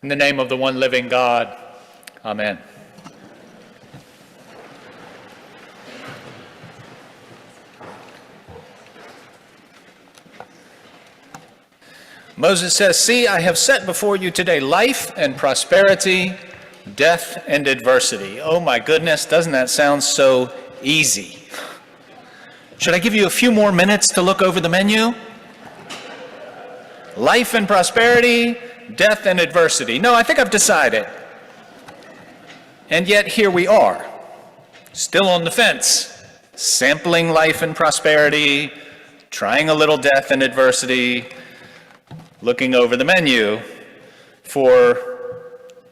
In the name of the one living God, amen. Moses says, "See, I have set before you today life and prosperity, death and adversity." Oh my goodness, doesn't that sound so easy? Should I give you a few more minutes to look over the menu? Life and prosperity, death and adversity. No, I think I've decided. And yet here we are, still on the fence, sampling life and prosperity, trying a little death and adversity, looking over the menu for,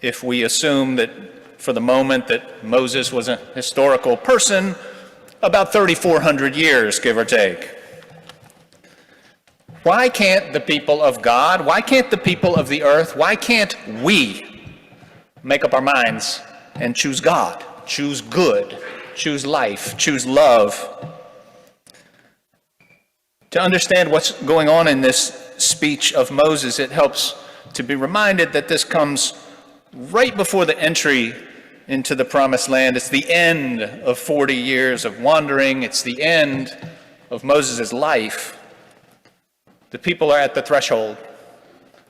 if we assume that for the moment that Moses was a historical person, about 3,400 years, give or take. Why can't the people of God, why can't the people of the earth, why can't we make up our minds and choose God, choose good, choose life, choose love? To understand what's going on in this speech of Moses, it helps to be reminded that this comes right before the entry into the promised land. It's the end of 40 years of wandering. It's the end of Moses' life. The people are at the threshold.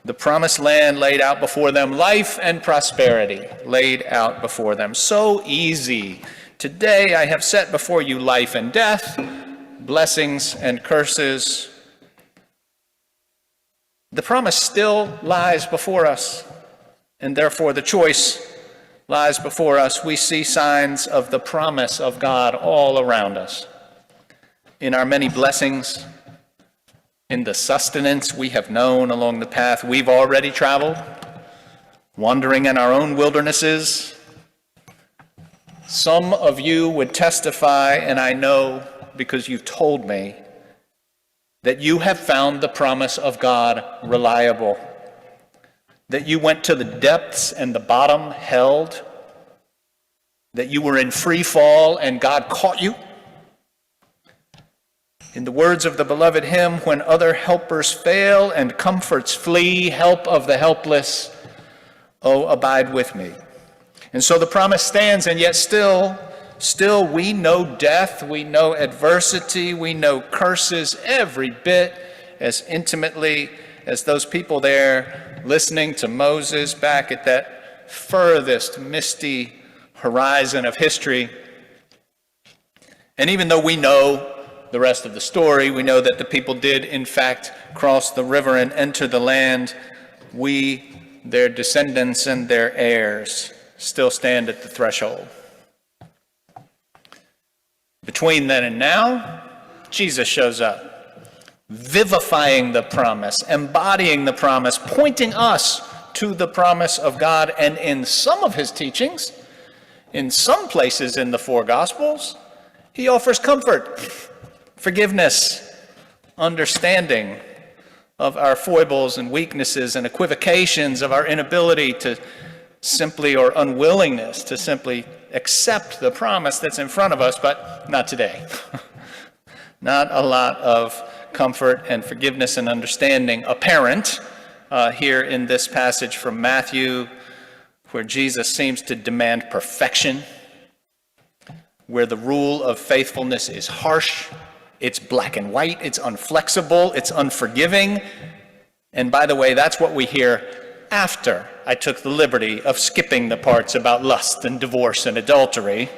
The promised land laid out before them, life and prosperity laid out before them. So easy. Today I have set before you life and death, blessings and curses. The promise still lies before us, and therefore the choice lies before us. We see signs of the promise of God all around us. In our many blessings, in the sustenance we have known along the path we've already traveled, wandering in our own wildernesses. Some of you would testify, and I know because you've told me, that you have found the promise of God reliable, that you went to the depths and the bottom held, that you were in free fall and God caught you. In the words of the beloved hymn, when other helpers fail and comforts flee, help of the helpless, oh, abide with me. And so the promise stands, and yet still we know death, we know adversity, we know curses every bit as intimately as those people there listening to Moses back at that furthest misty horizon of history. And even though we know the rest of the story, we know that the people did in fact cross the river and enter the land, we, their descendants and their heirs, still stand at the threshold. Between then and now, Jesus shows up, vivifying the promise, embodying the promise, pointing us to the promise of God. And in some of his teachings, in some places in the four Gospels, he offers comfort, forgiveness, understanding of our foibles and weaknesses and equivocations, of our inability to simply, or unwillingness to simply accept the promise that's in front of us, but not today. Not a lot of comfort and forgiveness and understanding apparent here in this passage from Matthew, where Jesus seems to demand perfection, where the rule of faithfulness is harsh, it's black and white, it's unflexible, it's unforgiving. And by the way, that's what we hear after I took the liberty of skipping the parts about lust and divorce and adultery.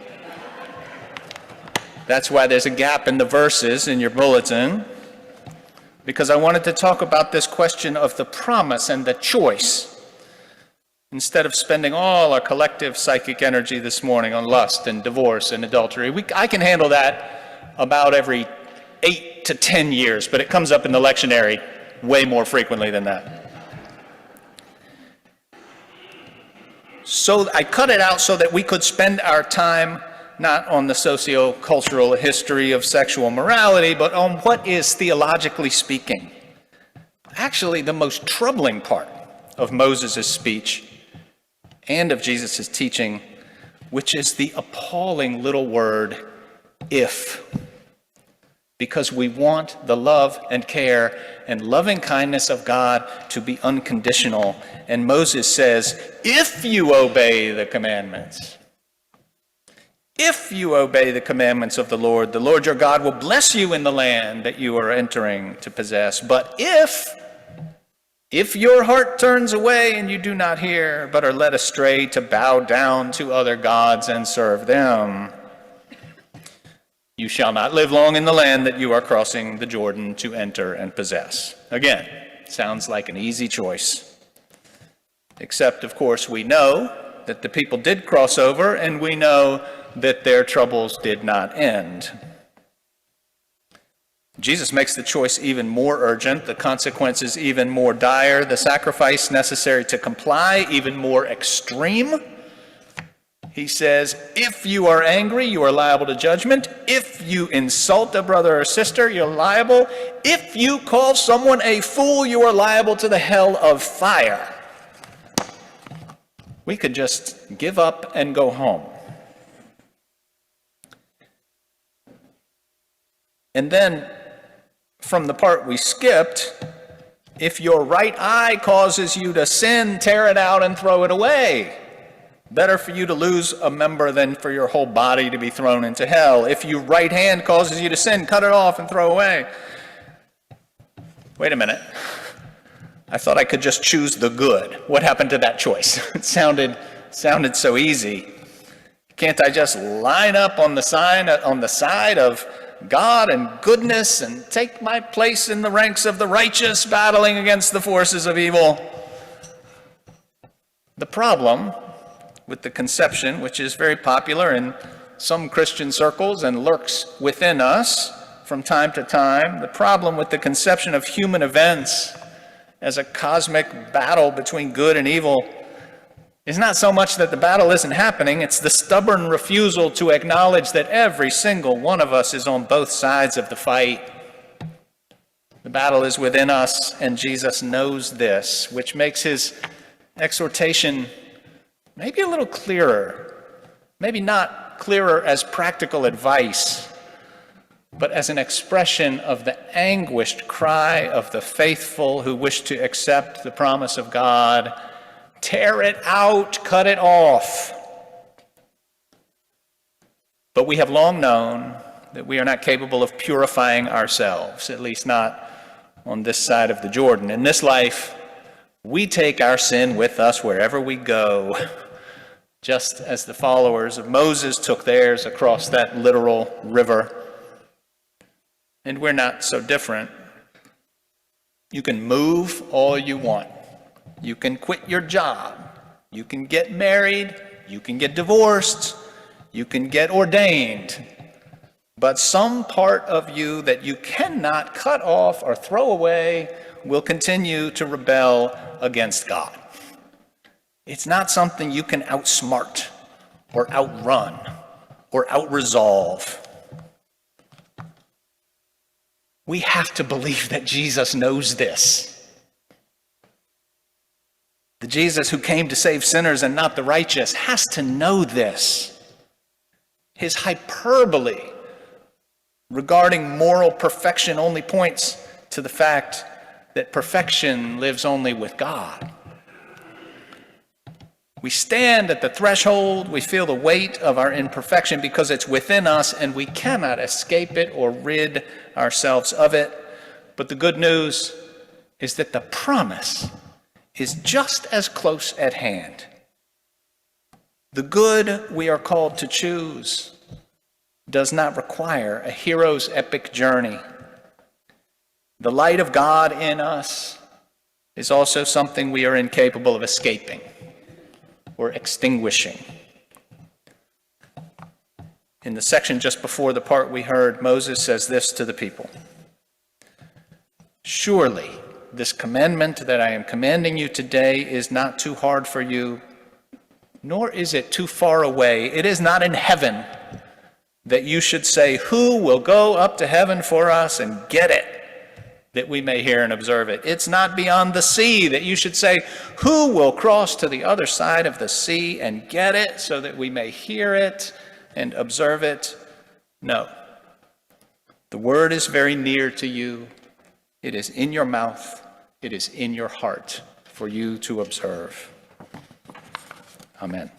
That's why there's a gap in the verses in your bulletin, because I wanted to talk about this question of the promise and the choice, instead of spending all our collective psychic energy this morning on lust and divorce and adultery. I can handle that about every 8 to 10 years, but it comes up in the lectionary way more frequently than that. So I cut it out so that we could spend our time not on the socio-cultural history of sexual morality, but on what is, theologically speaking, actually the most troubling part of Moses' speech and of Jesus' teaching, which is the appalling little word, if. because we want the love and care and loving kindness of God to be unconditional. And Moses says, if you obey the commandments, if you obey the commandments of the Lord your God will bless you in the land that you are entering to possess. But if your heart turns away and you do not hear, but are led astray to bow down to other gods and serve them, you shall not live long in the land that you are crossing the Jordan to enter and possess. Again, sounds like an easy choice. Except, of course, we know that the people did cross over, and we know that their troubles did not end. Jesus makes the choice even more urgent, the consequences even more dire, the sacrifice necessary to comply even more extreme. He says, if you are angry, you are liable to judgment. If you insult a brother or sister, you're liable. If you call someone a fool, you are liable to the hell of fire. We could just give up and go home. And then, from the part we skipped, if your right eye causes you to sin, tear it out and throw it away. Better for you to lose a member than for your whole body to be thrown into hell. If your right hand causes you to sin, cut it off and throw away. Wait a minute. I thought I could just choose the good. What happened to that choice? It sounded so easy. Can't I just line up on the side of God and goodness and take my place in the ranks of the righteous battling against the forces of evil? The problem with the conception, which is very popular in some Christian circles and lurks within us from time to time, the problem with the conception of human events as a cosmic battle between good and evil is not so much that the battle isn't happening, it's the stubborn refusal to acknowledge that every single one of us is on both sides of the fight. The battle is within us, and Jesus knows this, which makes his exhortation maybe a little clearer, maybe not clearer as practical advice, but as an expression of the anguished cry of the faithful who wish to accept the promise of God. Tear it out, cut it off. But we have long known that we are not capable of purifying ourselves, at least not on this side of the Jordan. In this life, we take our sin with us wherever we go, just as the followers of Moses took theirs across that literal river. And we're not so different. You can move all you want. You can quit your job. You can get married. You can get divorced. You can get ordained. But some part of you that you cannot cut off or throw away will continue to rebel against God. It's not something you can outsmart or outrun or outresolve. We have to believe that Jesus knows this. The Jesus who came to save sinners and not the righteous has to know this. His hyperbole regarding moral perfection only points to the fact that perfection lives only with God. We stand at the threshold, we feel the weight of our imperfection because it's within us and we cannot escape it or rid ourselves of it. But the good news is that the promise is just as close at hand. The good we are called to choose does not require a hero's epic journey. The light of God in us is also something we are incapable of escaping or extinguishing. In the section just before the part we heard, Moses says this to the people: "Surely this commandment that I am commanding you today is not too hard for you, nor is it too far away. It is not in heaven that you should say, 'Who will go up to heaven for us and get it, that we may hear and observe it?' It's not beyond the sea that you should say, 'Who will cross to the other side of the sea and get it, so that we may hear it and observe it?' No. The word is very near to you. It is in your mouth. It is in your heart for you to observe. Amen.